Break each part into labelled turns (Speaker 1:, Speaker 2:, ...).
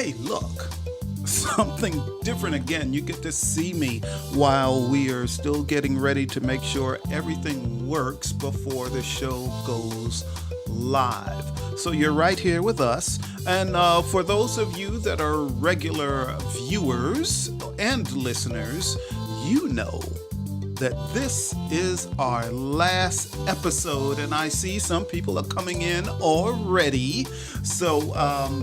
Speaker 1: Hey, look, something different again. You get to see me while we are still getting ready to make sure everything works before the show goes live. So you're right here with us. And for those of you that are regular viewers and listeners, you know that this is our last episode, and I see some people are coming in already. So,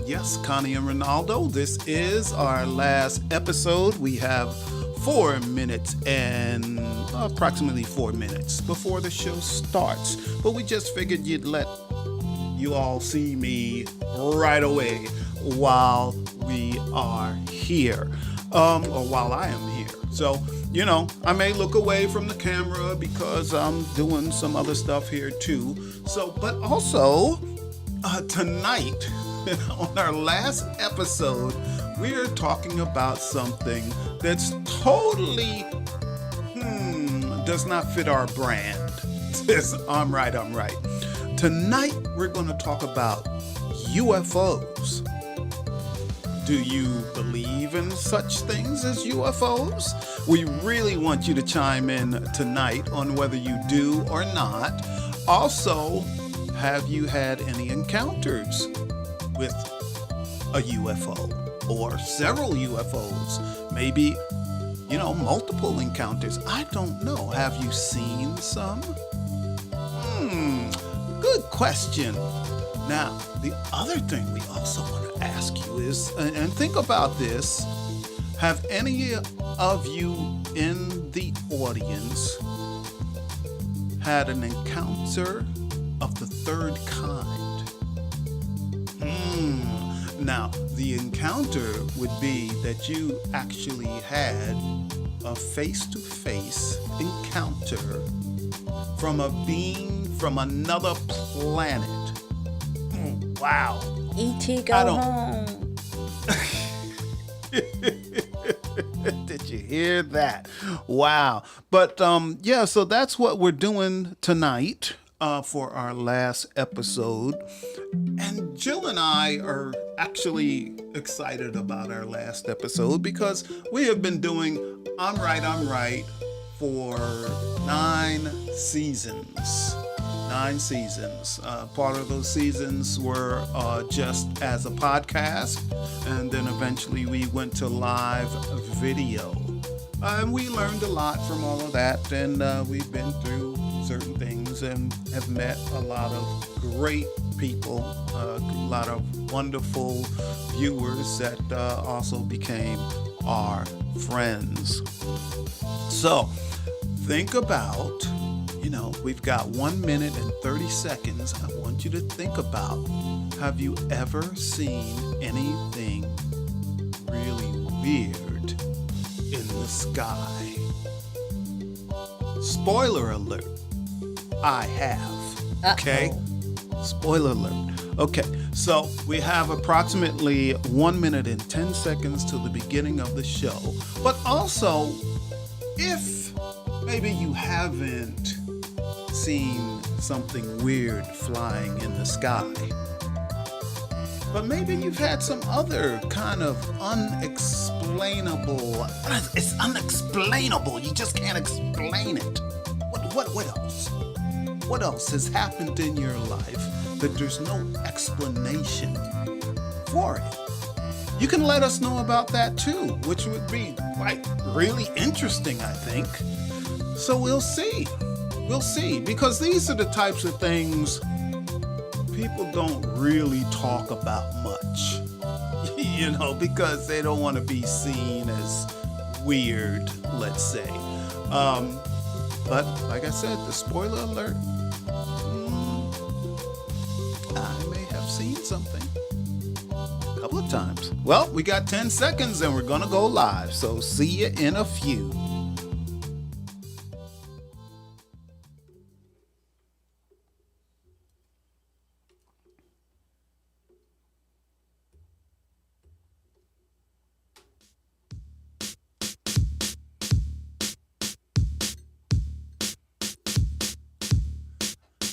Speaker 1: yes, Connie and Ronaldo, this is our last episode. We have 4 minutes and approximately 4 minutes before the show starts. But we just figured you'd let you all see me right away while we are here, or while I am here. So, you know, I may look away from the camera because I'm doing some other stuff here too. So, but also tonight on our last episode, we're talking about something that's totally does not fit our brand. Says, I'm right. Tonight, we're going to talk about UFOs. Do you believe in such things as UFOs? We really want you to chime in tonight on whether you do or not. Also, have you had any encounters with a UFO or several UFOs? Maybe, multiple encounters. I don't know. Have you seen some? Good question. Now, the other thing we also want to ask you is, and think about this, have any of you in the audience had an encounter of the third kind? Now, the encounter would be that you actually had a face-to-face encounter from a being from another planet. Wow.
Speaker 2: E.T. go home.
Speaker 1: Did you hear that? Wow. But so that's what we're doing tonight for our last episode. And Jill and I are actually excited about our last episode because we have been doing I'm Right for 9 seasons. 9 seasons. Part of those seasons were just as a podcast, and then eventually we went to live video. And we learned a lot from all of that, and we've been through certain things and have met a lot of great people, a lot of wonderful viewers that also became our friends. So, think about, we've got 1 minute and 30 seconds. I want you to think about, have you ever seen anything really weird in the sky? Spoiler alert, I have. Okay? Spoiler alert. Okay, so we have approximately 1 minute and 10 seconds to the beginning of the show. But also, if maybe you haven't seen something weird flying in the sky, but maybe you've had some other kind of unexplainable. It's unexplainable. You just can't explain it. What else? What else has happened in your life that there's no explanation for it? You can let us know about that too, which would be really interesting, I think. So we'll see. We'll see, because these are the types of things people don't really talk about much, because they don't want to be seen as weird, let's say. But like I said, the spoiler alert, I may have seen something a couple of times. Well, we got 10 seconds and we're going to go live, so see you in a few.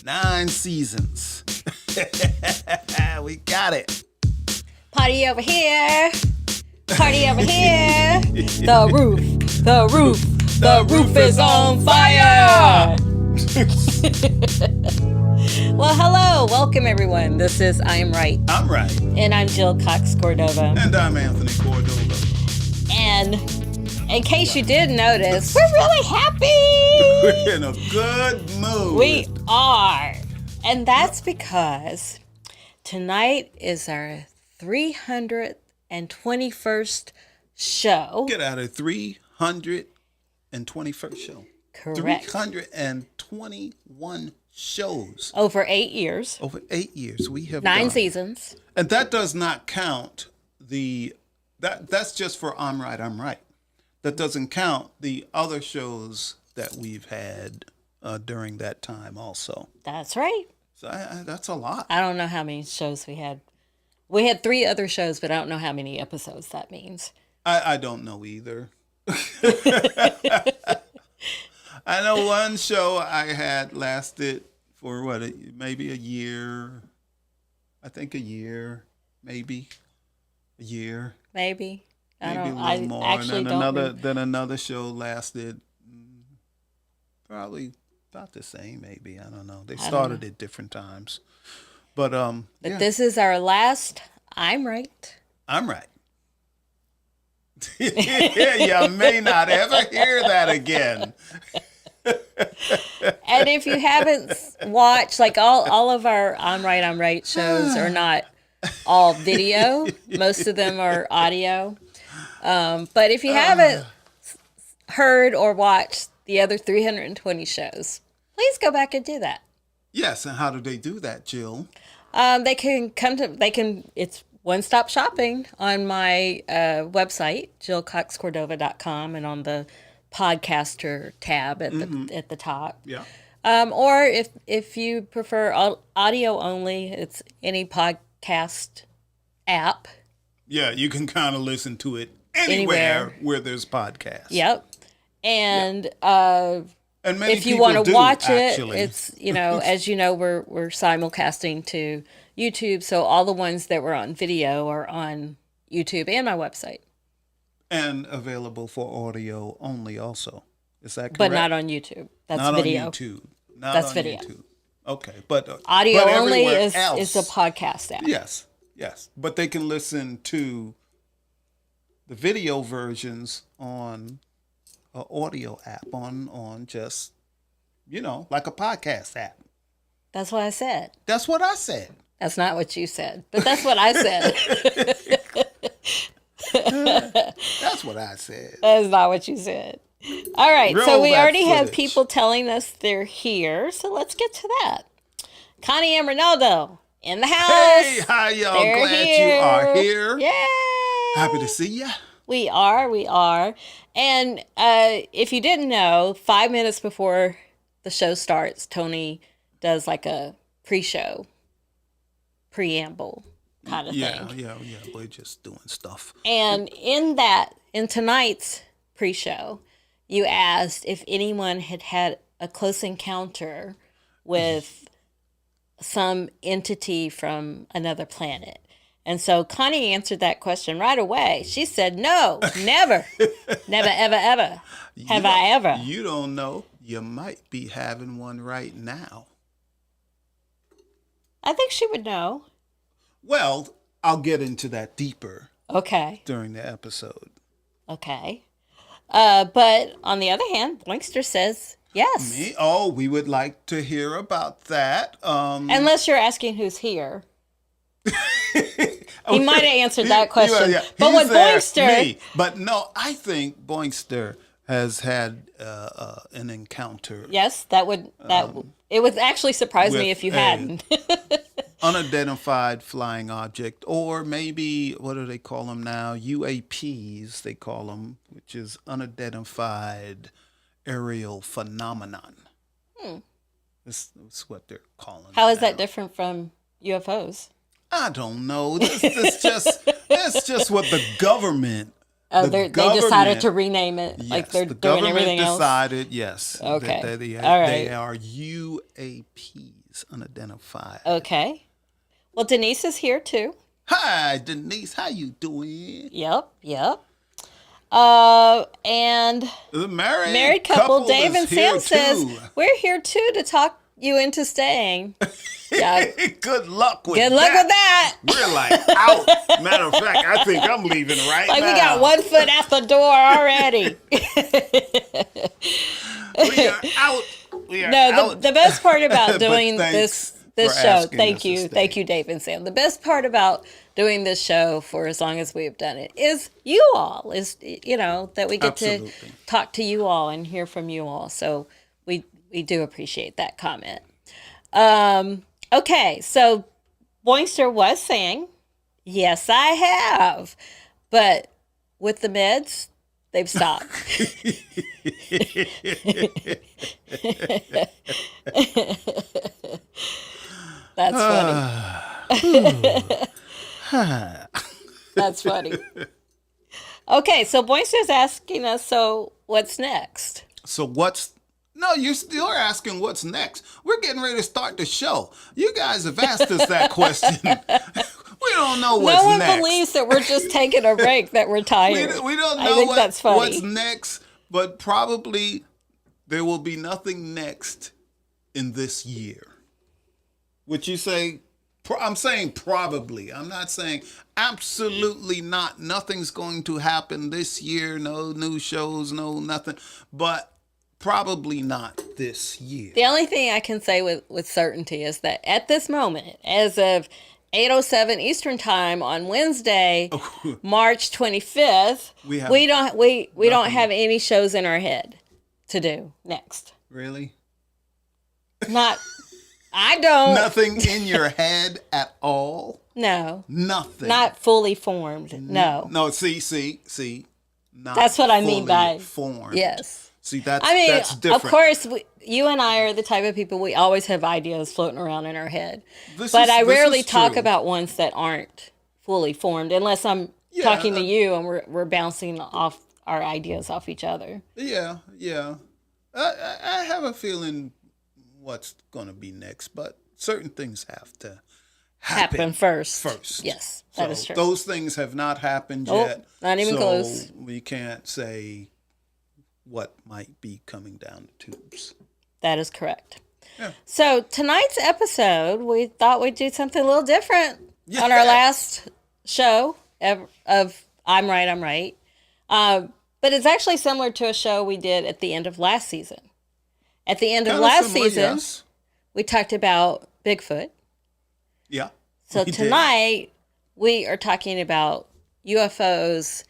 Speaker 1: Nine seasons. We got it.
Speaker 2: Party over here. Party over here. The roof is on fire. Well, hello. Welcome, everyone. This is I Am Right.
Speaker 1: I'm right.
Speaker 2: And I'm Jill Cox Cordova.
Speaker 1: And I'm Anthony Cordova.
Speaker 2: And in case you did notice, we're really happy.
Speaker 1: We're in a good mood.
Speaker 2: We are. And that's because tonight is our 321st show.
Speaker 1: Get out of 321st show.
Speaker 2: Correct.
Speaker 1: 321 shows.
Speaker 2: Over 8 years.
Speaker 1: Over 8 years we have
Speaker 2: 9
Speaker 1: done.
Speaker 2: seasons.
Speaker 1: And that does not count that's just for I'm Right, I'm Right. That doesn't count the other shows that we've had during that time also.
Speaker 2: That's right.
Speaker 1: So that's a lot.
Speaker 2: I don't know how many shows we had. We had 3 other shows, but I don't know how many episodes that means.
Speaker 1: I don't know either. I know one show I had lasted for maybe a year. I think a year, maybe a year.
Speaker 2: Maybe.
Speaker 1: Maybe
Speaker 2: I
Speaker 1: a little more.
Speaker 2: actually
Speaker 1: And
Speaker 2: don't.
Speaker 1: then another show lasted probably about the same, maybe. I don't know. They started at different times. But yeah.
Speaker 2: This is our last I'm Right.
Speaker 1: I'm right. You may not ever hear that again.
Speaker 2: And if you haven't watched, like all of our I'm Right shows are not all video. Most of them are audio. But if you haven't heard or watched the other 320 shows, please go back and do that.
Speaker 1: Yes, and how do they do that, Jill?
Speaker 2: It's one-stop shopping on my website, jillcoxcordova.com, and on the podcaster tab at the top.
Speaker 1: Yeah.
Speaker 2: Or if you prefer audio only, it's any podcast app.
Speaker 1: Yeah, you can kind of listen to it anywhere where there's podcasts.
Speaker 2: Yep. And
Speaker 1: many
Speaker 2: if you
Speaker 1: people
Speaker 2: want to
Speaker 1: do,
Speaker 2: watch
Speaker 1: actually.
Speaker 2: it, it's, as you know, we're simulcasting to YouTube. So all the ones that were on video are on YouTube and my website.
Speaker 1: And available for audio only also. Is that correct?
Speaker 2: But not on YouTube. That's
Speaker 1: not
Speaker 2: video.
Speaker 1: On YouTube. Not
Speaker 2: That's
Speaker 1: on
Speaker 2: video.
Speaker 1: YouTube. Okay. But
Speaker 2: audio
Speaker 1: but
Speaker 2: only is
Speaker 1: else,
Speaker 2: a podcast app.
Speaker 1: Yes. But they can listen to the video versions on an audio app, on just, like a podcast app.
Speaker 2: That's what I said.
Speaker 1: That's what I said.
Speaker 2: That's not what you said, but that's what I said.
Speaker 1: That's what I said.
Speaker 2: That's not what you said. All right,
Speaker 1: Roll
Speaker 2: so we
Speaker 1: that
Speaker 2: already have
Speaker 1: footage.
Speaker 2: people telling us they're here, so let's get to that. Connie and Ronaldo in the house.
Speaker 1: Hey, how y'all
Speaker 2: They're
Speaker 1: glad
Speaker 2: here.
Speaker 1: you are here?
Speaker 2: Yay!
Speaker 1: Happy to see ya.
Speaker 2: We are. And if you didn't know, 5 minutes before the show starts, Tony does like a pre-show, preamble kind of thing.
Speaker 1: Yeah. We're just doing stuff.
Speaker 2: And in tonight's pre-show, you asked if anyone had had a close encounter with some entity from another planet. And so Connie answered that question right away. She said, no, never, never, ever, ever. Have I ever?
Speaker 1: You don't know. You might be having one right now.
Speaker 2: I think she would know.
Speaker 1: Well, I'll get into that deeper.
Speaker 2: Okay.
Speaker 1: During the episode.
Speaker 2: Okay. But on the other hand, Blinkster says yes.
Speaker 1: We would like to hear about that.
Speaker 2: Unless you're asking who's here. He might have answered that question. But with Blinkster...
Speaker 1: But no, I think Blinkster has had an encounter.
Speaker 2: Yes, it would actually surprise me if you hadn't.
Speaker 1: Unidentified flying object, or maybe, what do they call them now? UAPs, they call them, which is unidentified aerial phenomenon. That's what they're calling it.
Speaker 2: How is that different from UFOs?
Speaker 1: I don't know. It's just what the government.
Speaker 2: They decided to rename it.
Speaker 1: Yes,
Speaker 2: like they're
Speaker 1: the
Speaker 2: doing
Speaker 1: government
Speaker 2: everything else.
Speaker 1: decided, yes.
Speaker 2: Okay.
Speaker 1: That they are UAPs, unidentified.
Speaker 2: Okay. Well, Denise is here too.
Speaker 1: Hi, Denise. How you doing?
Speaker 2: Yep, yep. And
Speaker 1: The
Speaker 2: married
Speaker 1: married
Speaker 2: couple
Speaker 1: couple
Speaker 2: Dave
Speaker 1: is
Speaker 2: and Sam
Speaker 1: here
Speaker 2: says,
Speaker 1: too.
Speaker 2: we're here too to talk you into staying. Yeah.
Speaker 1: Good luck with
Speaker 2: Good luck with that.
Speaker 1: We're like out. Matter of fact, I think I'm leaving right
Speaker 2: Like
Speaker 1: now.
Speaker 2: we got 1 foot out the door already.
Speaker 1: We are out. We are
Speaker 2: No,
Speaker 1: out.
Speaker 2: the best part about
Speaker 1: But
Speaker 2: doing
Speaker 1: thanks
Speaker 2: this
Speaker 1: for
Speaker 2: show,
Speaker 1: asking us to stay.
Speaker 2: thank you, Dave and Sam. The best part about doing this show for as long as we have done it is you all, is that we get
Speaker 1: Absolutely.
Speaker 2: to talk to you all and hear from you all. So we do appreciate that comment. Okay, so Boingster was saying, yes, I have, but with the meds, they've stopped. That's funny. That's funny. Okay, so Boyster's asking us, so what's next?
Speaker 1: So no, you're still asking what's next. We're getting ready to start the show. You guys have asked us that question. We don't know what's
Speaker 2: No one
Speaker 1: next.
Speaker 2: believes that we're just taking a break, that we're tired.
Speaker 1: We don't
Speaker 2: I
Speaker 1: know
Speaker 2: think that's funny.
Speaker 1: what's next, but probably there will be nothing next in this year. Would you say? I'm saying probably. I'm not saying absolutely not. Nothing's going to happen this year. No new shows, no nothing. But probably not this year.
Speaker 2: The only thing I can say with certainty is that at this moment, as of 8:07 Eastern Time on Wednesday, March 25th, we don't have any shows in our head to do next.
Speaker 1: Really?
Speaker 2: Not. I don't.
Speaker 1: Nothing in your head at all?
Speaker 2: No.
Speaker 1: Nothing.
Speaker 2: Not fully formed. No.
Speaker 1: No, see. Not
Speaker 2: That's what I mean by
Speaker 1: formed.
Speaker 2: Yes.
Speaker 1: See, that's
Speaker 2: I mean,
Speaker 1: that's different.
Speaker 2: of course, you and I are the type of people, we always have ideas floating around in our head.
Speaker 1: This
Speaker 2: I
Speaker 1: is
Speaker 2: rarely talk
Speaker 1: true.
Speaker 2: about ones that aren't fully formed unless I'm talking to you and we're bouncing off our ideas off each other.
Speaker 1: Yeah. I have a feeling what's going to be next, but certain things have to happen
Speaker 2: first. Yes, that is true.
Speaker 1: Those things have not happened yet.
Speaker 2: Not even close.
Speaker 1: We can't say what might be coming down the tubes.
Speaker 2: That is correct.
Speaker 1: Yeah.
Speaker 2: So tonight's episode, we thought we'd do something a little different on our last show of I'm Right. But it's actually similar to a show we did at the end of last season. At the end of last season, we talked about Bigfoot.
Speaker 1: Yeah.
Speaker 2: So tonight, we are talking about UFOs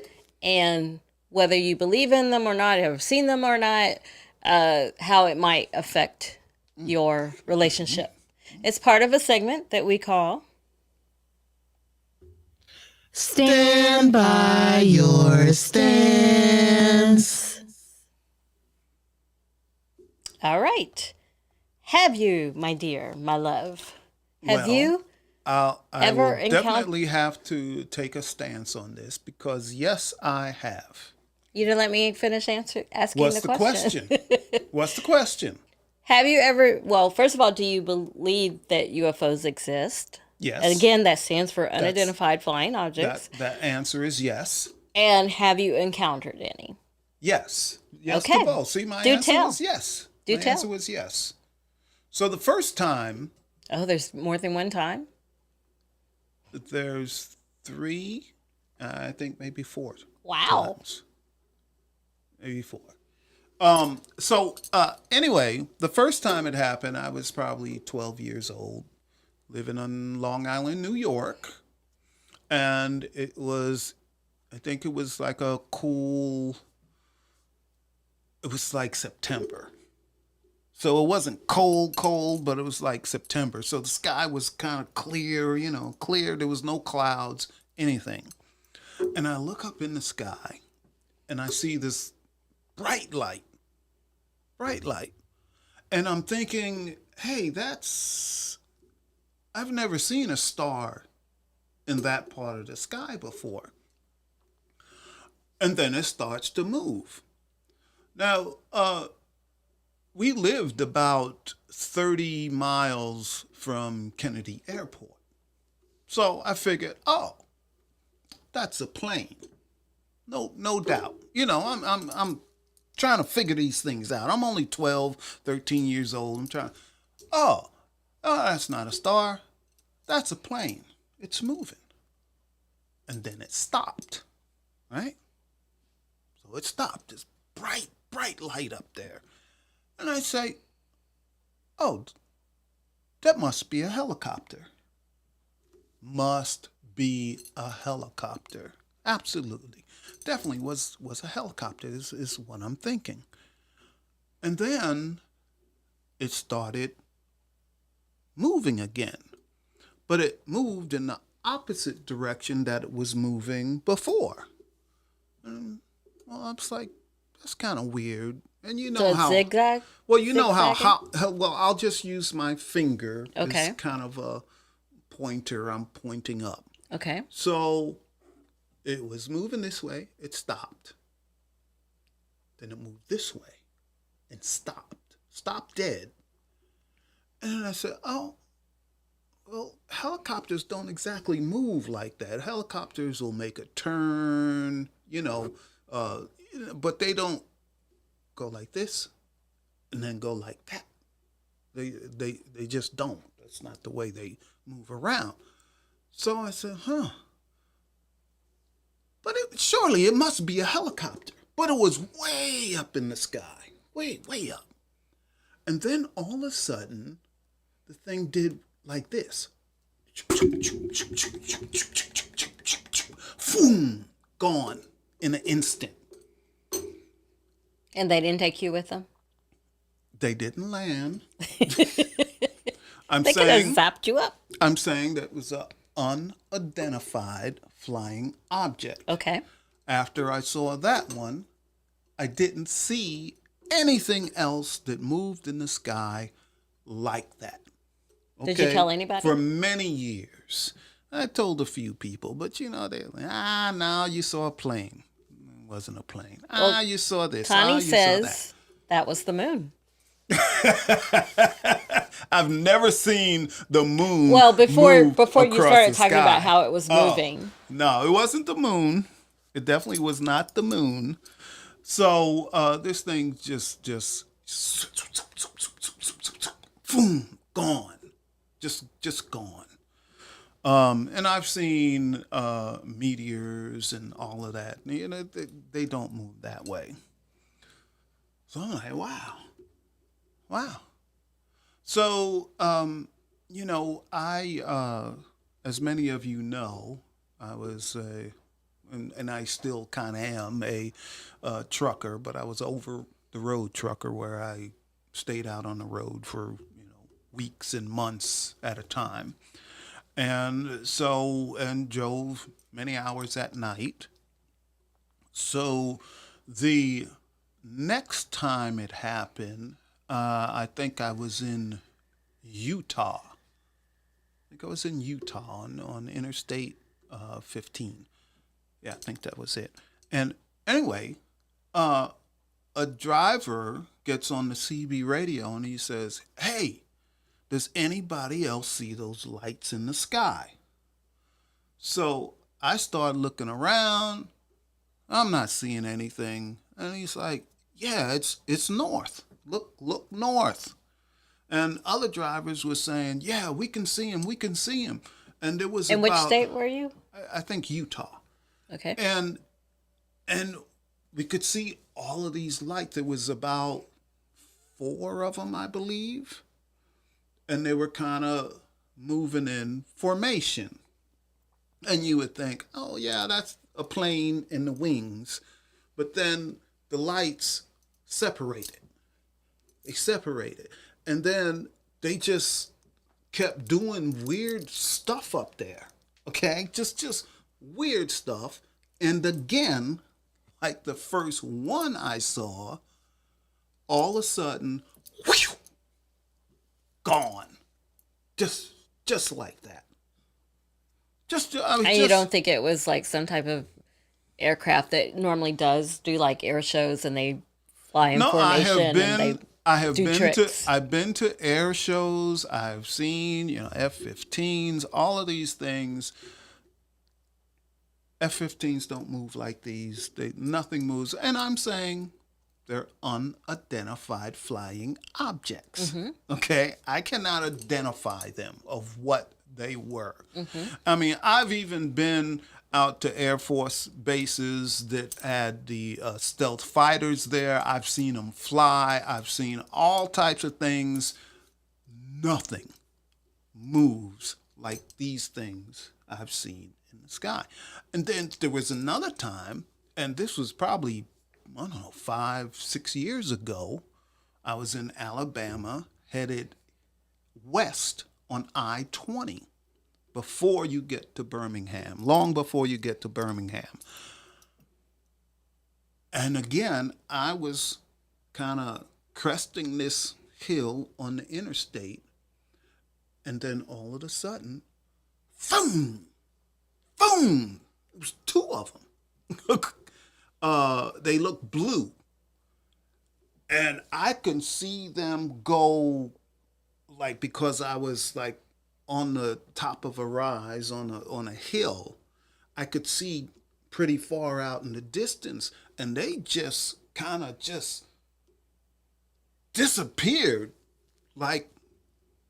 Speaker 2: and whether you believe in them or not, have seen them or not, how it might affect your relationship. It's part of a segment that we call
Speaker 3: Stand by your stance.
Speaker 2: All right. Have you, my dear, my love, you
Speaker 1: I
Speaker 2: ever
Speaker 1: will definitely have to take a stance on this because, yes, I have.
Speaker 2: You didn't let me finish asking
Speaker 1: What's
Speaker 2: the
Speaker 1: the
Speaker 2: question.
Speaker 1: What's the question?
Speaker 2: Have you ever, well, first of all, do you believe that UFOs exist?
Speaker 1: Yes.
Speaker 2: And again, that stands for unidentified flying objects.
Speaker 1: That answer is yes.
Speaker 2: And have you encountered any?
Speaker 1: Yes. Yes
Speaker 2: Okay.
Speaker 1: to both. See, my
Speaker 2: Do
Speaker 1: answer
Speaker 2: tell.
Speaker 1: was yes.
Speaker 2: Do
Speaker 1: my
Speaker 2: tell.
Speaker 1: answer was yes. So the first time,
Speaker 2: Oh, there's more than one time?
Speaker 1: there's three, I think maybe four.
Speaker 2: Wow.
Speaker 1: Times. Maybe four. Anyway, the first time it happened, I was probably 12 years old, living on Long Island, New York. And it was, I think it was like it was like September. So it wasn't cold, but it was like September. So the sky was kind of clear, clear. There was no clouds, anything. And I look up in the sky and I see this bright light. And I'm thinking, hey, I've never seen a star in that part of the sky before. And then it starts to move. Now, we lived about 30 miles from Kennedy Airport. So I figured, oh, that's a plane. No doubt. I'm trying to figure these things out. I'm only 12, 13 years old. I'm trying. Oh, that's not a star. That's a plane. It's moving. And then it stopped. Right? So it stopped. This bright light up there. And I say, oh, that must be a helicopter. Must be a helicopter. Absolutely. Definitely was a helicopter, is what I'm thinking. And then it started moving again. But it moved in the opposite direction that it was moving before. And, well, I was like, that's kind of weird. And you know
Speaker 2: So
Speaker 1: how
Speaker 2: zigzag?
Speaker 1: well, you know
Speaker 2: Zigzagging?
Speaker 1: well, I'll just use my finger
Speaker 2: Okay.
Speaker 1: as kind of a pointer. I'm pointing up.
Speaker 2: Okay.
Speaker 1: So it was moving this way, it stopped. Then it moved this way and stopped dead. And then I said, oh, well, helicopters don't exactly move like that. Helicopters will make a turn, but they don't go like this and then go like that. They just don't. That's not the way they move around. So I said, huh. But surely it must be a helicopter. But it was way up in the sky. Way up. And then all of a sudden, the thing did like this. Boom! Gone in an instant.
Speaker 2: And they didn't take you with them?
Speaker 1: They didn't land.
Speaker 2: They could have zapped you up.
Speaker 1: I'm saying that was an unidentified flying object.
Speaker 2: Okay.
Speaker 1: After I saw that one, I didn't see anything else that moved in the sky like that. Okay?
Speaker 2: Did you tell anybody?
Speaker 1: For many years. I told a few people, but they're like, no, you saw a plane. It wasn't a plane.
Speaker 2: Well,
Speaker 1: You saw this.
Speaker 2: Connie
Speaker 1: you
Speaker 2: says that was the moon.
Speaker 1: I've never seen the moon.
Speaker 2: Well, before you
Speaker 1: across
Speaker 2: started
Speaker 1: the
Speaker 2: talking
Speaker 1: sky.
Speaker 2: about how it was moving.
Speaker 1: No, it wasn't the moon. It definitely was not the moon. So this thing just boom, gone, just gone. And I've seen meteors and all of that. They don't move that way. So I'm like, wow. So I as many of you know, I was and I still kind of am a trucker, but I was over the road trucker where I stayed out on the road for weeks and months at a time, and drove many hours at night. So the next time it happened, I think I was in Utah. On Interstate 15. Yeah, I think that was it. And anyway, a driver gets on the CB radio and he says, "Hey, does anybody else see those lights in the sky?" So I started looking around. I'm not seeing anything. And he's like, "Yeah, it's north. Look north." And other drivers were saying, "Yeah, we can see him. And there was
Speaker 2: In which state were you?
Speaker 1: I think Utah.
Speaker 2: Okay.
Speaker 1: And we could see all of these lights. There was about 4 of them, I believe. And they were kind of moving in formation. And you would think, oh, yeah, that's a plane in the wings. But then the lights separated. They separated. And then they just kept doing weird stuff up there. Okay? Just weird stuff. And again, like the first one I saw, all of a sudden, whew, gone. Just like that.
Speaker 2: And you don't think it was like some type of aircraft that normally does do like air shows and they fly in
Speaker 1: No,
Speaker 2: formation and they
Speaker 1: I have
Speaker 2: do tricks.
Speaker 1: I've been to air shows. I've seen, F-15s, all of these things. F-15s don't move like these. Nothing moves. And I'm saying they're unidentified flying objects. Okay? I cannot identify them of what they were. I mean, I've even been out to Air Force bases that had the stealth fighters there. I've seen them fly. I've seen all types of things. Nothing moves like these things I've seen in the sky. And then there was another time, and this was probably, I don't know, 5, 6 years ago. I was in Alabama, headed west on I-20 before you get to Birmingham, long before you get to Birmingham. And again, I was kind of cresting this hill on the interstate, and then all of a sudden, boom, boom, it was two of them. They looked blue. And I can see them go, like, because I was like on the top of a rise on a hill, I could see pretty far out in the distance, and they just kind of just disappeared, like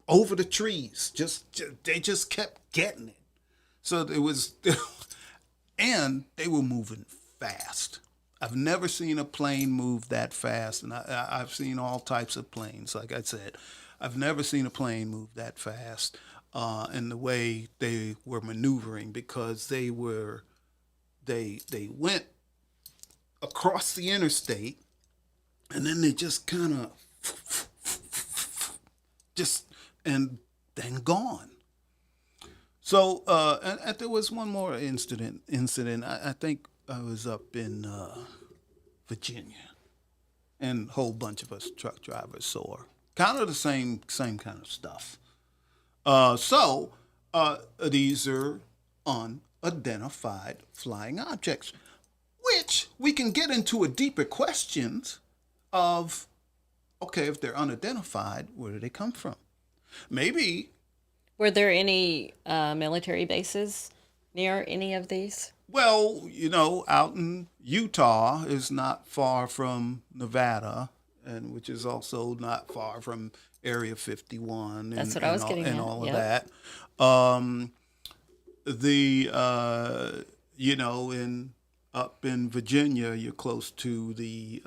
Speaker 1: over the trees. They just kept getting it. So it was, and they were moving fast. I've never seen a plane move that fast, and I've seen all types of planes. Like I said, I've never seen a plane move that fast in the way they were maneuvering, because they went across the interstate, and then they just kind of and then gone. So and there was one more incident. I think I was up in Virginia, and a whole bunch of us truck drivers saw kind of the same kind of stuff. So these are unidentified flying objects, which we can get into a deeper questions of, okay, if they're unidentified, where do they come from? Maybe.
Speaker 2: Were there any military bases near any of these?
Speaker 1: Well, out in Utah is not far from Nevada, and which is also not far from Area 51.
Speaker 2: That's what I was getting
Speaker 1: and
Speaker 2: at.
Speaker 1: all of
Speaker 2: Yep.
Speaker 1: that. In up in Virginia, you're close to the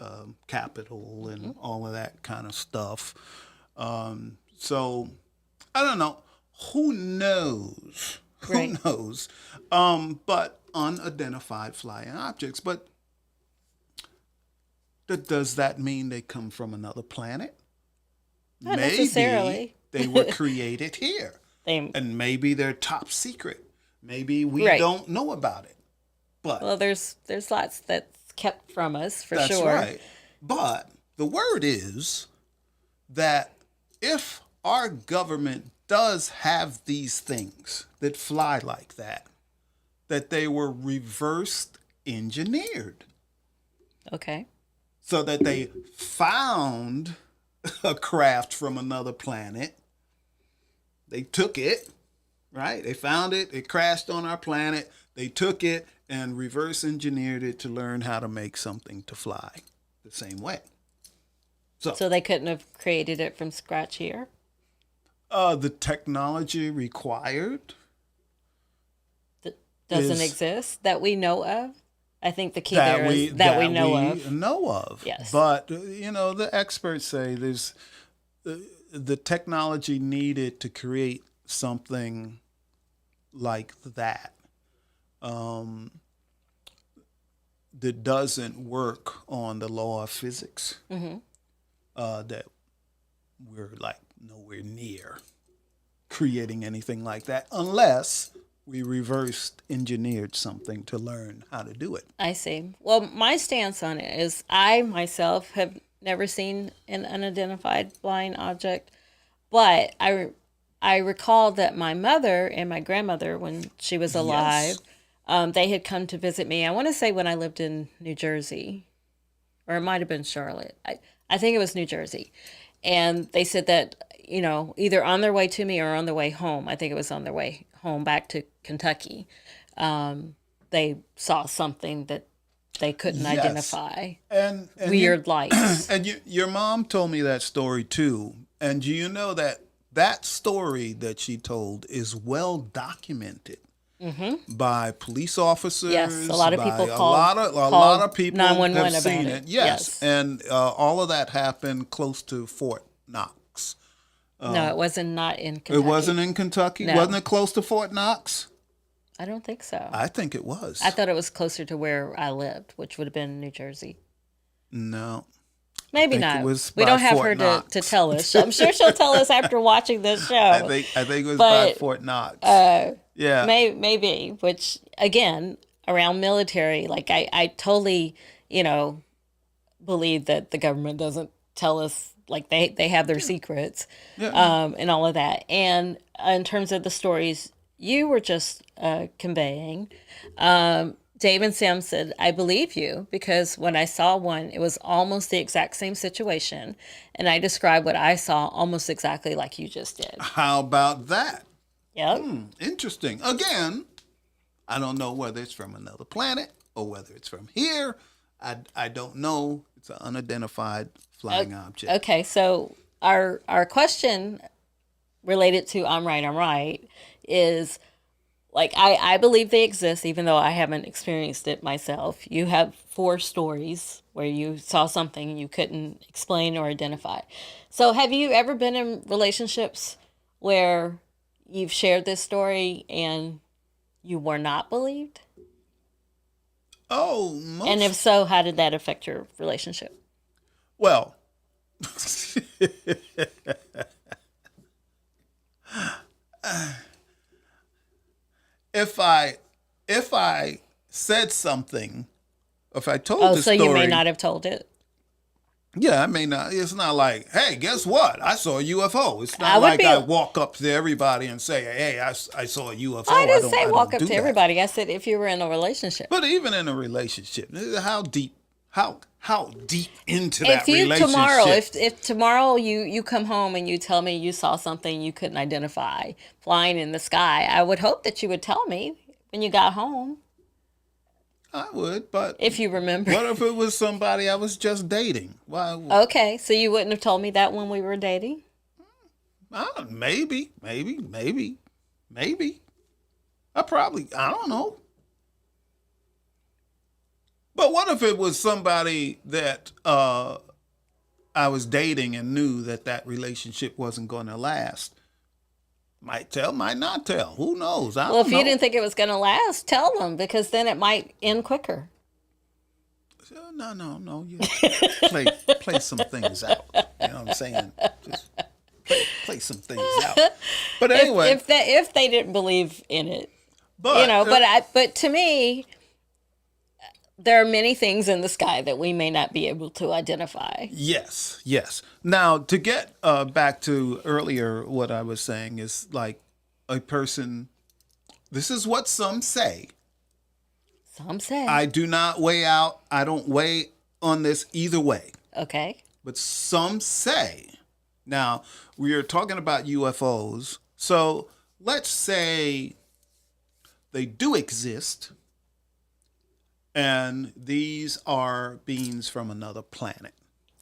Speaker 1: Capitol and all of that kind of stuff. So I don't know. Who knows?
Speaker 2: Right.
Speaker 1: Who knows? But unidentified flying objects. But does that mean they come from another planet?
Speaker 2: Not
Speaker 1: Maybe
Speaker 2: necessarily.
Speaker 1: they were created here. And maybe they're top secret. Maybe we
Speaker 2: Right.
Speaker 1: don't know about it. But
Speaker 2: Well, there's lots that's kept from us for
Speaker 1: that's
Speaker 2: sure.
Speaker 1: right. But the word is that if our government does have these things that fly like that they were reverse engineered.
Speaker 2: Okay.
Speaker 1: So that they found a craft from another planet. They took it, right? They found it. It crashed on our planet. They took it and reverse engineered it to learn how to make something to fly the same way.
Speaker 2: So they couldn't have created it from scratch here?
Speaker 1: The technology required
Speaker 2: That doesn't
Speaker 1: is-
Speaker 2: exist that we know of? I think the key there is that we know of.
Speaker 1: know of.
Speaker 2: Yes.
Speaker 1: But the experts say there's the technology needed to create something like that that doesn't work on the law of physics. That we're like nowhere near creating anything like that unless we reverse engineered something to learn how to do it.
Speaker 2: I see. Well, my stance on it is I myself have never seen an unidentified flying object, but I recall that my mother and my grandmother, when she was alive, they had come to visit me. I want to say when I lived in New Jersey, or it might have been Charlotte. I think it was New Jersey. And they said that, either on their way to me or on their way home, I think it was on their way home back to Kentucky, they saw something that they couldn't
Speaker 1: Yes.
Speaker 2: identify.
Speaker 1: And
Speaker 2: Weird lights.
Speaker 1: And your mom told me that story too. And do you know that that story that she told is well documented by police officers?
Speaker 2: Yes, a lot of
Speaker 1: by
Speaker 2: people
Speaker 1: a
Speaker 2: called-
Speaker 1: lot of people
Speaker 2: 911
Speaker 1: have seen
Speaker 2: about
Speaker 1: it.
Speaker 2: it.
Speaker 1: Yes,
Speaker 2: Yes.
Speaker 1: and all of that happened close to Fort Knox.
Speaker 2: No, it wasn't not in Kentucky.
Speaker 1: It wasn't in Kentucky.
Speaker 2: No.
Speaker 1: Wasn't it close to Fort Knox?
Speaker 2: I don't think so.
Speaker 1: I think it was.
Speaker 2: I thought it was closer to where I lived, which would have been New Jersey.
Speaker 1: No.
Speaker 2: Maybe
Speaker 1: think it
Speaker 2: not.
Speaker 1: was
Speaker 2: We
Speaker 1: by
Speaker 2: don't have
Speaker 1: Fort
Speaker 2: her
Speaker 1: Knox.
Speaker 2: to tell us. I'm sure she'll tell us after watching this show.
Speaker 1: I think it was by
Speaker 2: But,
Speaker 1: Fort Knox. Yeah.
Speaker 2: Maybe, which again, around military, like I totally, believe that the government doesn't tell us, like they have their secrets, and all of that. And in terms of the stories you were just conveying, Dave and Sam said, I believe you because when I saw one, it was almost the exact same situation. And I described what I saw almost exactly like you just did.
Speaker 1: How about that?
Speaker 2: Yep.
Speaker 1: Interesting. Again, I don't know whether it's from another planet or whether it's from here. I don't know. It's an unidentified flying object.
Speaker 2: Okay, so our question related to I'm right is, like, I believe they exist, even though I haven't experienced it myself. You have 4 stories where you saw something you couldn't explain or identify. So have you ever been in relationships where you've shared this story and you were not believed?
Speaker 1: Oh,
Speaker 2: And if so, how did that affect your relationship?
Speaker 1: well, if I said something, if I told
Speaker 2: Oh,
Speaker 1: the
Speaker 2: so
Speaker 1: story,
Speaker 2: you may not have told it.
Speaker 1: yeah, I may not. It's not like, hey, guess what? I saw a UFO. It's
Speaker 2: I
Speaker 1: not
Speaker 2: would
Speaker 1: like
Speaker 2: be-
Speaker 1: I walk up to everybody and say, hey, I saw a UFO.
Speaker 2: I didn't
Speaker 1: don't-
Speaker 2: say
Speaker 1: don't
Speaker 2: walk up
Speaker 1: do
Speaker 2: to
Speaker 1: that.
Speaker 2: everybody. I said if you were in a relationship.
Speaker 1: But even in a relationship, how deep into that
Speaker 2: If you
Speaker 1: relationship?
Speaker 2: tomorrow, if tomorrow you come home and you tell me you saw something you couldn't identify flying in the sky, I would hope that you would tell me when you got home,
Speaker 1: I would, but
Speaker 2: if you remember.
Speaker 1: what if it was somebody I was just dating? Why?
Speaker 2: Okay, so you wouldn't have told me that when we were dating?
Speaker 1: Maybe. I don't know. But what if it was somebody that I was dating and knew that relationship wasn't going to last? Might tell, might not tell. Who knows? I
Speaker 2: Well,
Speaker 1: don't
Speaker 2: if
Speaker 1: know.
Speaker 2: you didn't think it was going to last, tell them because then it might end quicker.
Speaker 1: No. You play some things out. You know what I'm saying? Just play some things out. But anyway,
Speaker 2: If they didn't believe in it,
Speaker 1: but
Speaker 2: but to me, there are many things in the sky that we may not be able to identify.
Speaker 1: yes. Now, to get back to earlier, what I was saying is like a person. This is what some say.
Speaker 2: Some say.
Speaker 1: I do not weigh out. I don't weigh on this either way.
Speaker 2: Okay.
Speaker 1: But some say. Now, we are talking about UFOs. So let's say they do exist. And these are beings from another planet.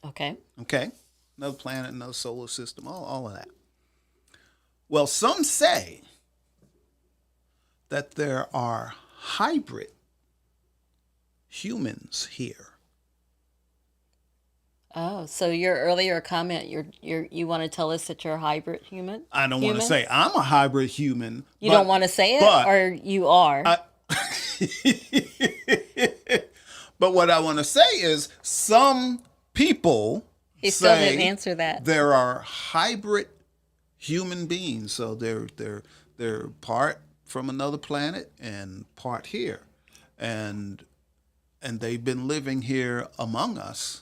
Speaker 2: Okay.
Speaker 1: Okay? Another planet, another solar system, all of that. Well, some say that there are hybrid humans here.
Speaker 2: Oh, so your earlier comment, you want to tell us that you're a hybrid human?
Speaker 1: I don't want to
Speaker 2: Human?
Speaker 1: say I'm a hybrid human.
Speaker 2: You don't want to say it,
Speaker 1: but-
Speaker 2: or you are?
Speaker 1: But what I want to say is some people
Speaker 2: He still
Speaker 1: say
Speaker 2: didn't answer that.
Speaker 1: there are hybrid human beings. So they're part from another planet and part here. And they've been living here among us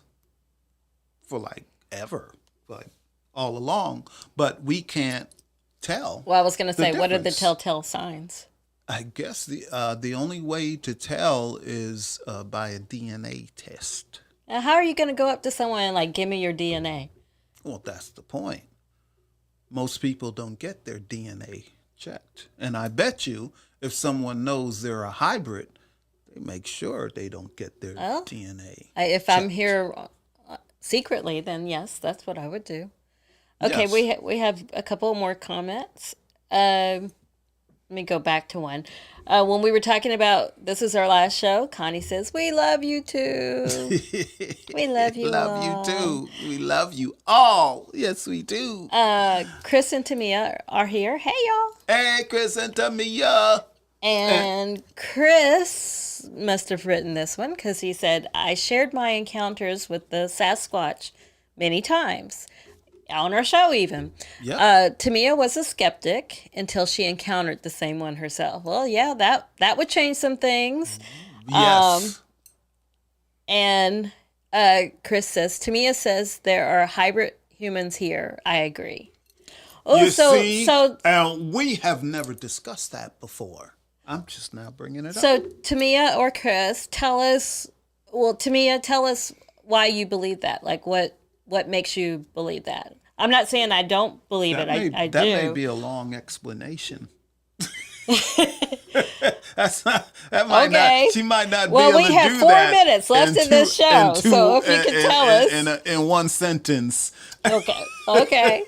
Speaker 1: for like ever, like all along, but we can't tell.
Speaker 2: Well, I was going to say, what are the
Speaker 1: difference.
Speaker 2: telltale signs?
Speaker 1: I guess the only way to tell is by a DNA test.
Speaker 2: Now, how are you going to go up to someone and like, give me your DNA?
Speaker 1: Well, that's the point. Most people don't get their DNA checked. And I bet you if someone knows they're a hybrid, they make sure they don't get their
Speaker 2: Oh.
Speaker 1: DNA.
Speaker 2: If I'm here secretly, then yes, that's what I would do. Okay,
Speaker 1: Yes.
Speaker 2: we have a couple more comments. Let me go back to one. When we were talking about this is our last show, Connie says, "We love you too. We love you
Speaker 1: Love
Speaker 2: all."
Speaker 1: you too. We love you all. Yes, we do.
Speaker 2: Chris and Tamia are here. Hey, y'all.
Speaker 1: Hey, Chris and Tamia.
Speaker 2: And Chris must have written this one because he said, I shared my encounters with the Sasquatch many times, on our show even.
Speaker 1: Yep.
Speaker 2: Tamia was a skeptic until she encountered the same one herself. Well, yeah, that would change some things.
Speaker 1: Yes.
Speaker 2: And Chris says, Tamia says there are hybrid humans here. I agree. Oh,
Speaker 1: You
Speaker 2: so
Speaker 1: see,
Speaker 2: so
Speaker 1: we have never discussed that before. I'm just now bringing it up.
Speaker 2: so Tamia or Chris, tell us. Well, Tamia, tell us why you believe that. Like, what makes you believe that? I'm not saying I don't believe it. I
Speaker 1: That
Speaker 2: do.
Speaker 1: may be a long explanation. That's not. That might
Speaker 2: Okay.
Speaker 1: not. She might not
Speaker 2: Well,
Speaker 1: be able
Speaker 2: we
Speaker 1: to
Speaker 2: have
Speaker 1: do
Speaker 2: 4
Speaker 1: that
Speaker 2: minutes left in this show, so if you could tell us.
Speaker 1: in one sentence.
Speaker 2: Okay.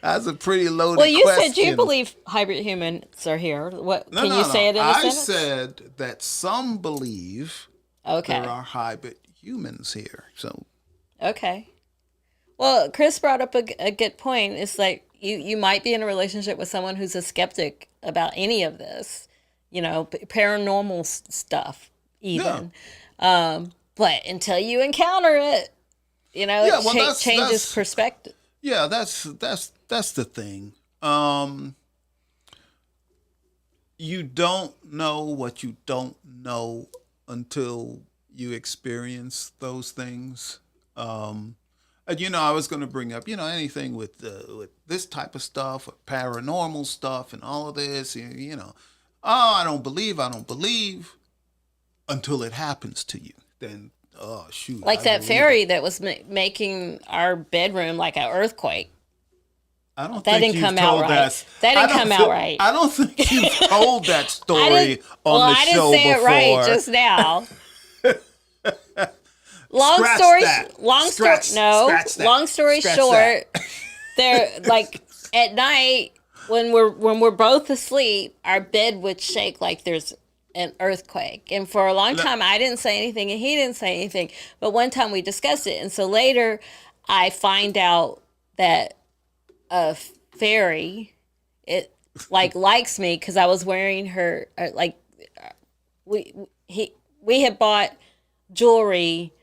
Speaker 1: That's a pretty loaded
Speaker 2: Well, you
Speaker 1: question.
Speaker 2: said you believe hybrid humans are here. What
Speaker 1: No,
Speaker 2: can
Speaker 1: no,
Speaker 2: you
Speaker 1: no.
Speaker 2: say it in a
Speaker 1: I
Speaker 2: sentence?
Speaker 1: said that some believe
Speaker 2: Okay.
Speaker 1: there are hybrid humans here. So
Speaker 2: Okay. Well, Chris brought up a good point. It's like you might be in a relationship with someone who's a skeptic about any of this, paranormal stuff, even. But until you encounter it,
Speaker 1: Yeah, well,
Speaker 2: it changes
Speaker 1: that's-
Speaker 2: perspective.
Speaker 1: yeah, that's the thing. You don't know what you don't know until you experience those things. And I was going to bring up, anything with this type of stuff, or paranormal stuff, and all of this. Oh, I don't believe until it happens to you. Then, oh shoot,
Speaker 2: Like
Speaker 1: I
Speaker 2: that
Speaker 1: believe
Speaker 2: fairy
Speaker 1: it.
Speaker 2: that was making our bedroom like an earthquake.
Speaker 1: I don't
Speaker 2: That
Speaker 1: think
Speaker 2: didn't
Speaker 1: you've
Speaker 2: come out
Speaker 1: told
Speaker 2: right.
Speaker 1: that.
Speaker 2: That didn't
Speaker 1: I don't
Speaker 2: come out
Speaker 1: thi-
Speaker 2: right.
Speaker 1: I don't think you've told that story on the
Speaker 2: I didn't
Speaker 1: show
Speaker 2: say
Speaker 1: before.
Speaker 2: it right just now.
Speaker 1: Scratch
Speaker 2: long story
Speaker 1: that.
Speaker 2: long story
Speaker 1: Scratch
Speaker 2: short,
Speaker 1: that.
Speaker 2: they're like at night when we're both asleep, our bed would shake like there's an earthquake. And for a long time I didn't say anything and he didn't say anything. But one time we discussed it, and so later I find out that a fairy likes me because I was wearing her we had bought jewelry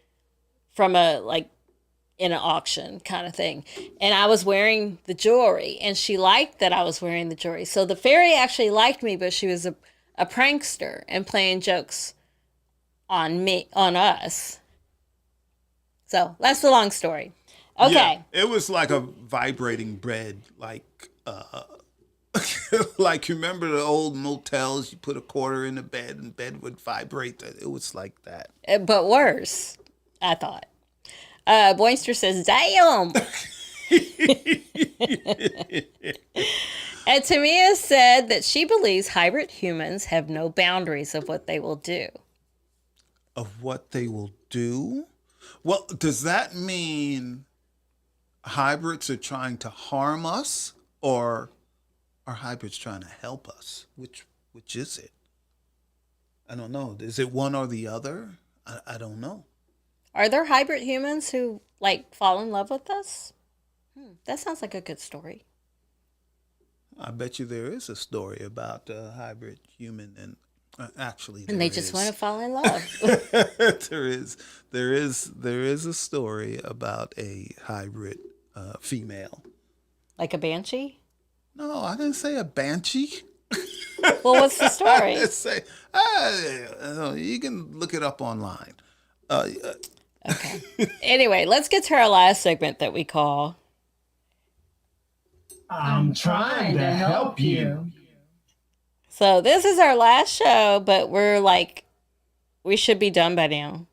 Speaker 2: from in an auction kind of thing, and I was wearing the jewelry, and she liked that I was wearing the jewelry. So the fairy actually liked me, but she was a prankster and playing jokes on us. So that's the long story. Okay.
Speaker 1: Yeah, it was like a vibrating bread, like like you remember the old motels, you put a quarter in the bed and bed would vibrate. It was like that.
Speaker 2: But worse, I thought. Boinster says, damn. And Tamia said that she believes hybrid humans have no boundaries of what they will do.
Speaker 1: Of what they will do? Well, does that mean hybrids are trying to harm us, or are hybrids trying to help us? Which is it? I don't know. Is it one or the other? I don't know.
Speaker 2: Are there hybrid humans who fall in love with us? That sounds like a good story.
Speaker 1: I bet you there is a story about a hybrid human, and actually,
Speaker 2: And they just want to fall in love.
Speaker 1: there is a story about a hybrid female.
Speaker 2: Like a banshee?
Speaker 1: No, I didn't say a banshee.
Speaker 2: Well, what's the story?
Speaker 1: I say, you can look it up online.
Speaker 2: Okay. Anyway, let's get to our last segment that we call
Speaker 3: I'm trying to help you.
Speaker 2: So this is our last show, but we're we should be done by now.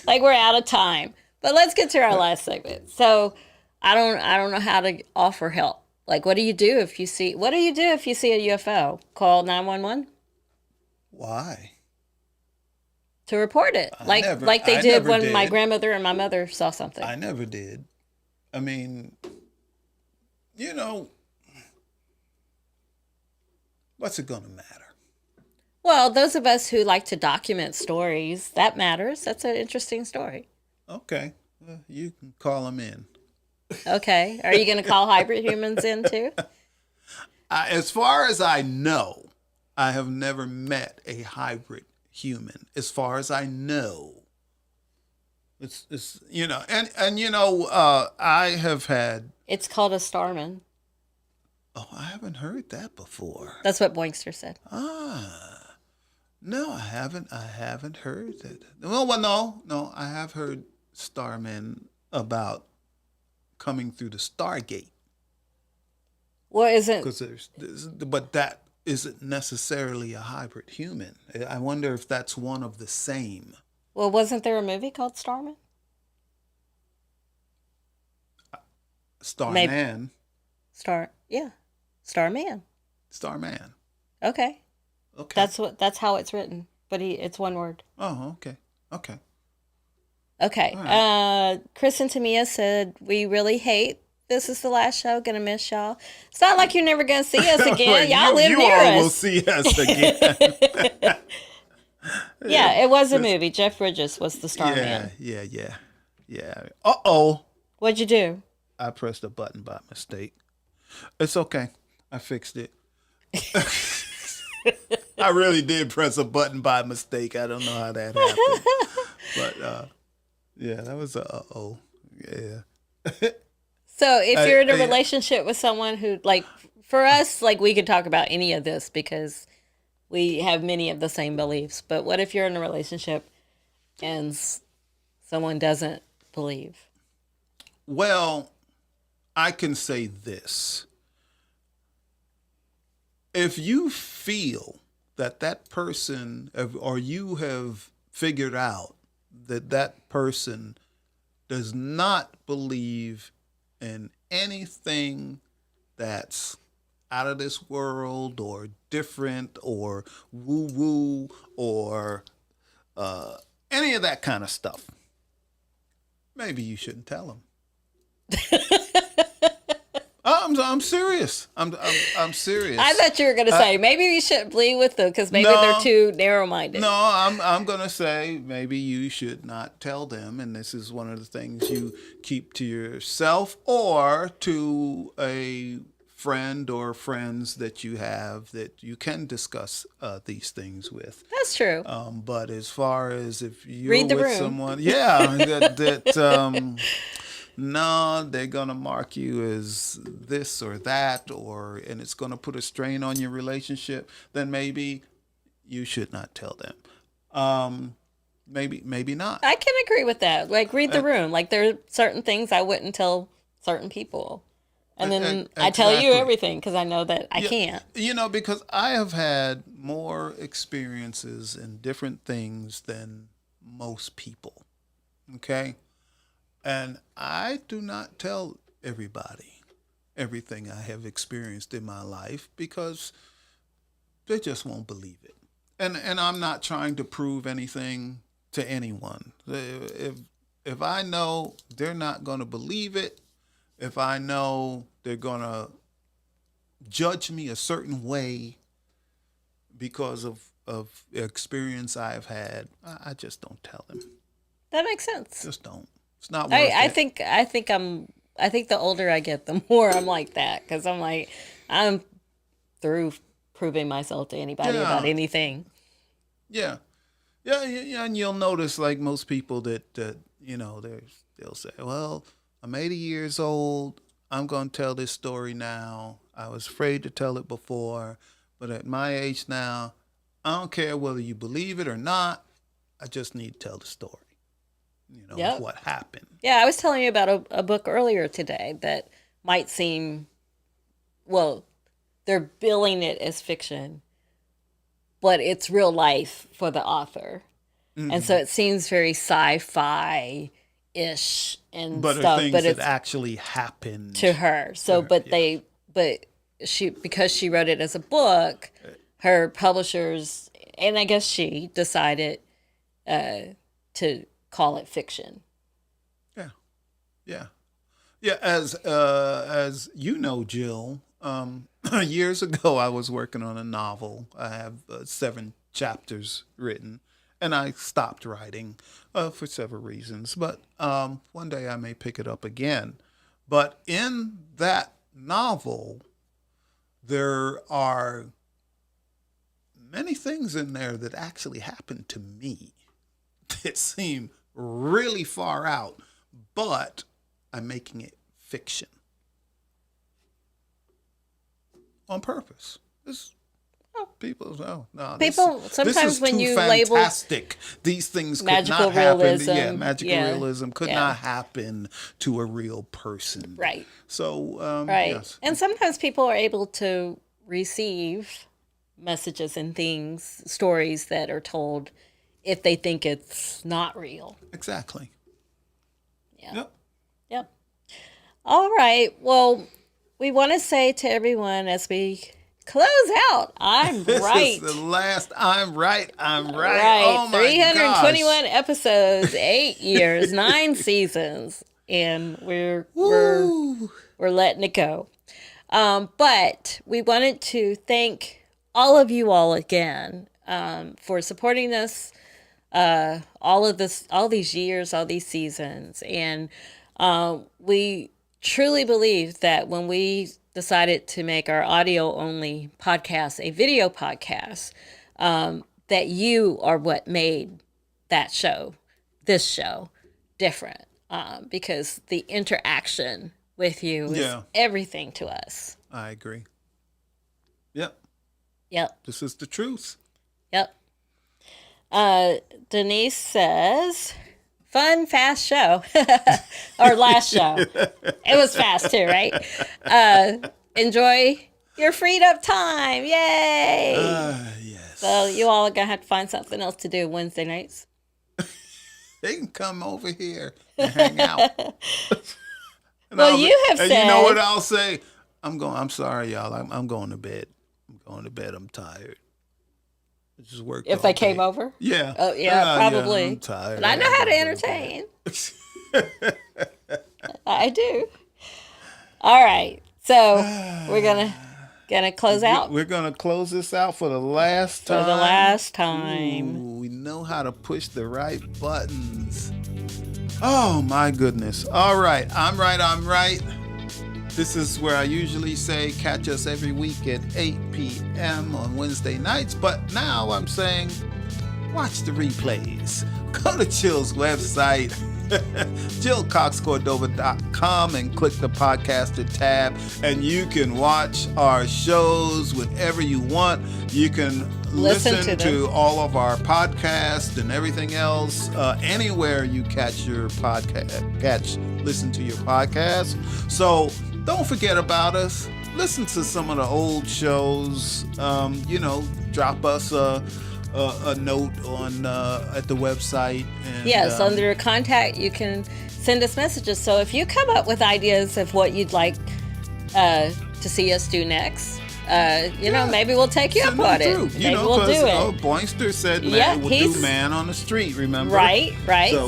Speaker 2: Like we're out of time. But let's get to our last segment. So I don't know how to offer help. Like what do you do if you see a UFO? Call 911
Speaker 1: Why?
Speaker 2: to report it. Like they
Speaker 1: I
Speaker 2: did
Speaker 1: never
Speaker 2: when my
Speaker 1: did.
Speaker 2: grandmother and my mother saw something.
Speaker 1: I never did. I mean, you know, what's it gonna matter?
Speaker 2: Well, those of us who like to document stories, that matters. That's an interesting story.
Speaker 1: Okay, well, you can call them in.
Speaker 2: Okay. Are you going to call hybrid humans in too?
Speaker 1: As far as I know, I have never met a hybrid human. As far as I know, it's I have had.
Speaker 2: It's called a starman.
Speaker 1: Oh, I haven't heard that before.
Speaker 2: That's what Boinkster said.
Speaker 1: Ah, no, I haven't. I haven't heard that. No, I have heard starmen about coming through the Stargate.
Speaker 2: Well, isn't
Speaker 1: But that isn't necessarily a hybrid human. I wonder if that's one of the same.
Speaker 2: well, wasn't there a movie called Starman?
Speaker 1: Starman.
Speaker 2: Yeah, Starman.
Speaker 1: Starman.
Speaker 2: Okay,
Speaker 1: Okay.
Speaker 2: that's how it's written, but it's one word.
Speaker 1: Oh, okay. Okay.
Speaker 2: Okay.
Speaker 1: All
Speaker 2: Chris and Tamia said we really hate. This is the last show. Gonna miss y'all. It's not like you're never gonna see us again.
Speaker 1: Wait,
Speaker 2: Y'all live
Speaker 1: you
Speaker 2: near
Speaker 1: all will
Speaker 2: us.
Speaker 1: see us again.
Speaker 2: Yeah, it was a movie. Jeff Bridges was the Starman.
Speaker 1: Yeah. Uh-oh.
Speaker 2: What'd you do?
Speaker 1: I pressed a button by mistake. It's okay. I fixed it. I really did press a button by mistake. I don't know how that happened. But yeah, that was a uh-oh. Yeah.
Speaker 2: So if you're in a
Speaker 1: I-
Speaker 2: relationship with someone who, like, for us, like, we could talk about any of this because we have many of the same beliefs. But what if you're in a relationship and someone doesn't believe?
Speaker 1: Well, I can say this. If you feel that that person, or you have figured out that that person does not believe in anything that's out of this world or different or woo woo or any of that kind of stuff, maybe you shouldn't tell them. I'm serious. I'm serious.
Speaker 2: I thought you were going to say maybe we shouldn't believe with them because maybe they're too narrow-minded.
Speaker 1: No, I'm gonna say maybe you should not tell them, and this is one of the things you keep to yourself or to a friend or friends that you have that you can discuss these things with.
Speaker 2: That's true.
Speaker 1: But as far as if you're
Speaker 2: Read the
Speaker 1: with
Speaker 2: room.
Speaker 1: someone, yeah, that no, they're gonna mark you as this or that, and it's gonna put a strain on your relationship, then maybe you should not tell them. Maybe not.
Speaker 2: I can agree with that. Like, read the room. Like, there are certain things I wouldn't tell certain people. And then I tell you
Speaker 1: Exactly.
Speaker 2: everything because I know that I can't.
Speaker 1: Because I have had more experiences in different things than most people. Okay? And I do not tell everybody everything I have experienced in my life because they just won't believe it. And I'm not trying to prove anything to anyone. If I know they're not going to believe it, if I know they're going to judge me a certain way because of the experience I've had, I just don't tell them.
Speaker 2: That makes sense.
Speaker 1: Just don't. It's not worth
Speaker 2: I
Speaker 1: it.
Speaker 2: think the older I get, the more I'm like that because I'm like, I'm through proving myself to anybody about anything.
Speaker 1: Yeah, and you'll notice, like most people, that they'll say, "Well, I'm 80 years old. I'm going to tell this story now. I was afraid to tell it before, but at my age now, I don't care whether you believe it or not. I just need to tell the story.
Speaker 2: Yep.
Speaker 1: What happened."
Speaker 2: Yeah, I was telling you about a book earlier today that might seem, well, they're billing it as fiction, but it's real life for the author. And so it seems very sci-fi-ish and
Speaker 1: But
Speaker 2: stuff.
Speaker 1: are things
Speaker 2: But
Speaker 1: that
Speaker 2: it's
Speaker 1: actually happened
Speaker 2: to her. So, but she, because she wrote it as a book, her publishers, and I guess she decided to call it fiction.
Speaker 1: Yeah, yeah, yeah. As you know, Jill, years ago I was working on a novel. I have 7 chapters written, and I stopped writing for several reasons. But one day I may pick it up again. But in that novel, there are many things in there that actually happened to me that seem really far out, but I'm making it fiction on purpose. This people, oh no,
Speaker 2: People
Speaker 1: this
Speaker 2: sometimes
Speaker 1: is
Speaker 2: when
Speaker 1: too
Speaker 2: you label
Speaker 1: fantastic. These things could
Speaker 2: magical
Speaker 1: not happen.
Speaker 2: realism,
Speaker 1: Yeah, magical
Speaker 2: yeah,
Speaker 1: realism could
Speaker 2: yeah.
Speaker 1: not happen to a real person.
Speaker 2: Right.
Speaker 1: So,
Speaker 2: Right.
Speaker 1: yes.
Speaker 2: And sometimes people are able to receive messages and things, stories that are told if they think it's not real.
Speaker 1: Exactly.
Speaker 2: Yeah.
Speaker 1: Yep.
Speaker 2: Yep. All right. Well, we want to say to everyone as we close out, I'm
Speaker 1: This
Speaker 2: right.
Speaker 1: is the last. I'm right. I'm right.
Speaker 2: Right.
Speaker 1: Oh my
Speaker 2: 321
Speaker 1: gosh.
Speaker 2: episodes, 8 years, 9 seasons, and we're
Speaker 1: Woo.
Speaker 2: letting it go. But we wanted to thank all of you all again for supporting us all these years, all these seasons. And we truly believe that when we decided to make our audio only podcast a video podcast, that you are what made this show different, because the interaction with you is
Speaker 1: Yeah.
Speaker 2: everything to us.
Speaker 1: I agree. Yep.
Speaker 2: Yep.
Speaker 1: This is the truth.
Speaker 2: Yep. Denise says, fun, fast show. Or last show. It was fast too, right? Enjoy your freed up time. Yay.
Speaker 1: Yes.
Speaker 2: So you all are going to have to find something else to do Wednesday nights.
Speaker 1: They can come over here and hang out. And
Speaker 2: Well, you have
Speaker 1: and
Speaker 2: said.
Speaker 1: you know what I'll say? I'm sorry, y'all. I'm going to bed. I'm going to bed. I'm tired. I just worked.
Speaker 2: If
Speaker 1: all
Speaker 2: they
Speaker 1: day.
Speaker 2: came over?
Speaker 1: Yeah.
Speaker 2: Oh, yeah, probably.
Speaker 1: Yeah, I'm tired.
Speaker 2: But I know how to
Speaker 1: gotta
Speaker 2: entertain.
Speaker 1: go to bed.
Speaker 2: I do. All right. So we're gonna close out
Speaker 1: We're gonna close this out for the last time.
Speaker 2: for the last time.
Speaker 1: Ooh, we know how to push the right buttons. Oh my goodness. All right. I'm right. I'm right. This is where I usually say catch us every week at 8 p.m. on Wednesday nights. But now I'm saying watch the replays. Go to Chill's website, JillCoxCordova.com, and click the podcaster tab. And you can watch our shows whenever you want. You can listen to all of our podcasts and everything else anywhere you catch your podcast. Listen to your podcast. So don't forget about us. Listen to some of the old shows. Drop us a note on at the website. And,
Speaker 2: Yes, under contact, you can send us messages. So if you come up with ideas of what you'd like to see us do next, maybe we'll take you up on it. Maybe we'll do it.
Speaker 1: Boingster said
Speaker 2: Yeah,
Speaker 1: we'll do Man on the Street, remember?
Speaker 2: Right.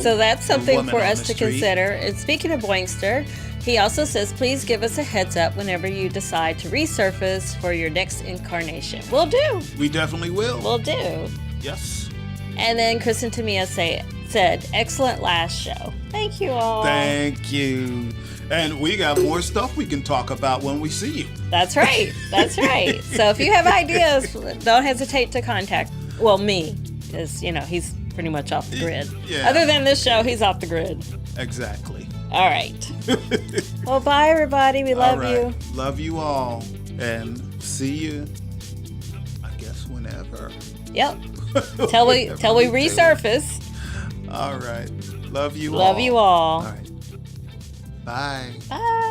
Speaker 2: So that's something
Speaker 1: Woman
Speaker 2: for
Speaker 1: on
Speaker 2: us
Speaker 1: the
Speaker 2: to
Speaker 1: Street.
Speaker 2: consider. And speaking of Boingster, he also says, please give us a heads up whenever you decide to resurface for your next incarnation. We'll do.
Speaker 1: We definitely will.
Speaker 2: We'll do.
Speaker 1: Yes.
Speaker 2: And then Kristen Tamia said, excellent last show. Thank you all.
Speaker 1: Thank you. And we got more stuff we can talk about when we see you.
Speaker 2: That's right. That's right. So if you have ideas, don't hesitate to contact, me, because, he's pretty much off the grid.
Speaker 1: Yeah.
Speaker 2: Other than this show, he's off the grid.
Speaker 1: Exactly.
Speaker 2: All right. Well, bye, everybody. We love you.
Speaker 1: Love you all. And see you, I guess, whenever.
Speaker 2: Yep. Till we resurface.
Speaker 1: All right. Love you all.
Speaker 2: Love you all.
Speaker 1: All right. Bye.
Speaker 2: Bye.